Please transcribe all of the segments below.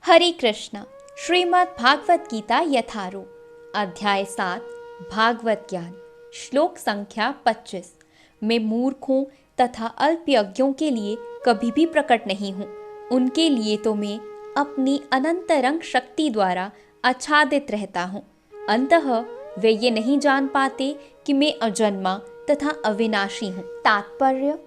हरे कृष्णा। श्रीमद् भागवत गीता यथारूप अध्याय 7 भागवत ज्ञान श्लोक संख्या 25। मैं मूर्खों तथा अल्पज्ञों के लिए कभी भी प्रकट नहीं हूँ। उनके लिए तो मैं अपनी अनंतरंग शक्ति द्वारा आच्छादित रहता हूँ। अंततः वे ये नहीं जान पाते कि मैं अजन्मा तथा अविनाशी हूँ। तात्पर्य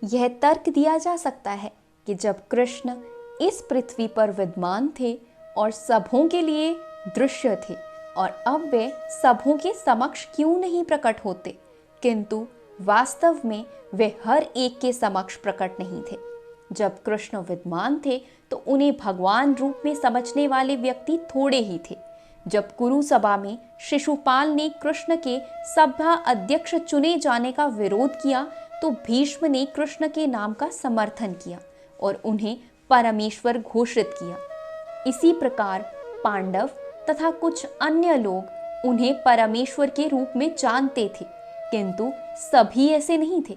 यह तर्क दिया जा सकता है कि जब कृष्ण इस पृथ्वी पर विद्यमान थे और सबों के लिए दृश्य थे, और अब वे सबों के समक्ष क्यों नहीं प्रकट होते, किंतु वास्तव में वे हर एक के समक्ष प्रकट नहीं थे। जब कृष्ण विद्यमान थे तो उन्हें भगवान रूप में समझने वाले व्यक्ति थोड़े ही थे। जब कुरु सभा में शिशुपाल ने कृष्ण के सभा अध्यक्ष चुने जाने का विरोध किया तो भीष्म ने कृष्ण के नाम का समर्थन किया और उन्हें परमेश्वर घोषित किया। इसी प्रकार पांडव तथा कुछ अन्य लोग उन्हें परमेश्वर के रूप में जानते थे, किंतु सभी ऐसे नहीं थे।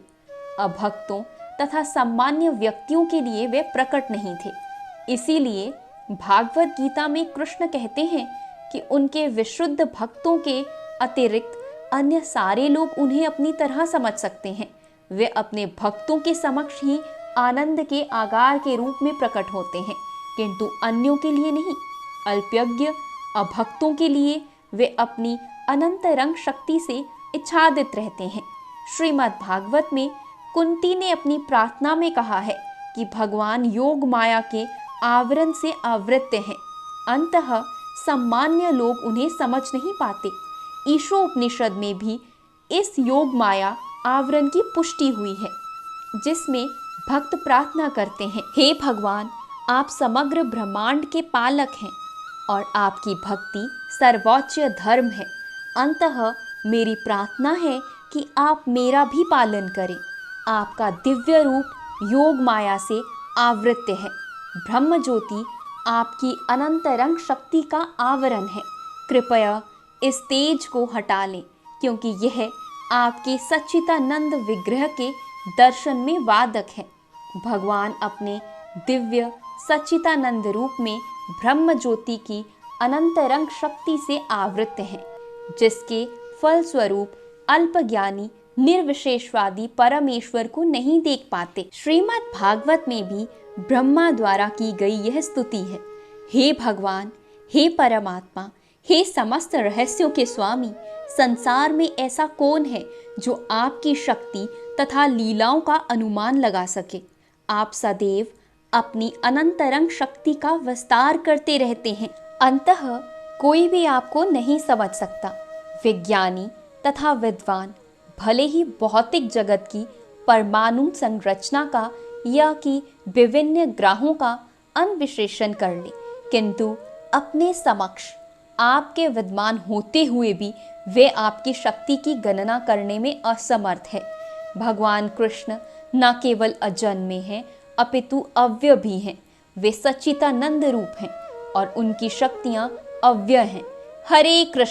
अभक्तों तथा सामान्य व्यक्तियों के लिए वे प्रकट नहीं थे। इसीलिए भागवत गीता में कृष्ण कहते हैं कि उनके विशुद्ध भक्तों के अतिरिक्त अन्य सारे लोग उन्हें अपनी तरह समझ सकते हैं। वे अपने भक्तों के समक्ष ही आनंद के आगार के रूप में प्रकट होते हैं, किंतु अन्यों के लिए नहीं। अल्पज्ञ अभक्तों के लिए वे अपनी अनंत रंग शक्ति से इच्छादित रहते हैं। श्रीमद् भागवत में कुंती ने अपनी प्रार्थना में कहा है कि भगवान योग माया के आवरण से आवृत्त हैं। अंततः सामान्य लोग उन्हें समझ नहीं पाते। ईशोपनिषद में भी इस योग माया आवरण की पुष्टि हुई है, जिसमें भक्त प्रार्थना करते हैं, हे भगवान, आप समग्र ब्रह्मांड के पालक हैं और आपकी भक्ति सर्वोच्च धर्म है। अंततः मेरी प्रार्थना है कि आप मेरा भी पालन करें। आपका दिव्य रूप योग माया से आवृत्त है। ब्रह्म ज्योति आपकी अनंतरंग शक्ति का आवरण है। कृपया इस तेज को हटा लें, क्योंकि यह आपके सच्चिदानंद विग्रह के दर्शन में वादक है। भगवान अपने दिव्य सच्चिदानंद रूप में ब्रह्म ज्योति की अनंतरंग शक्ति से आवृत्त हैं, जिसके फलस्वरूप अल्पज्ञानी निर्विशेषवादी परमेश्वर को नहीं देख पाते। श्रीमद् भागवत में भी ब्रह्मा द्वारा की गई यह स्तुति है, हे भगवान, हे परमात्मा, हे समस्त रहस्यों के स्वामी, संसार में ऐसा कौन है जो आपकी शक्ति तथा लीलाओं का अनुमान लगा सके। आप सदैव अपनी अनंतरंग शक्ति का विस्तार करते रहते हैं। अंततः कोई भी आपको नहीं समझ सकता। विज्ञानी तथा विद्वान भले ही भौतिक जगत की परमाणु संरचना का या कि विभिन्न ग्रहों का अन्वेषण कर ले, किंतु अपने समक्ष आपके विद्वान होते हुए भी वे आपकी शक्ति की गणना करने में असमर्थ है। भगवान कृष्ण न केवल अजन्मे हैं, अपितु अव्यय भी हैं। वे सच्चिदानंद रूप हैं और उनकी शक्तियाँ अव्यय हैं। हरे कृष्ण।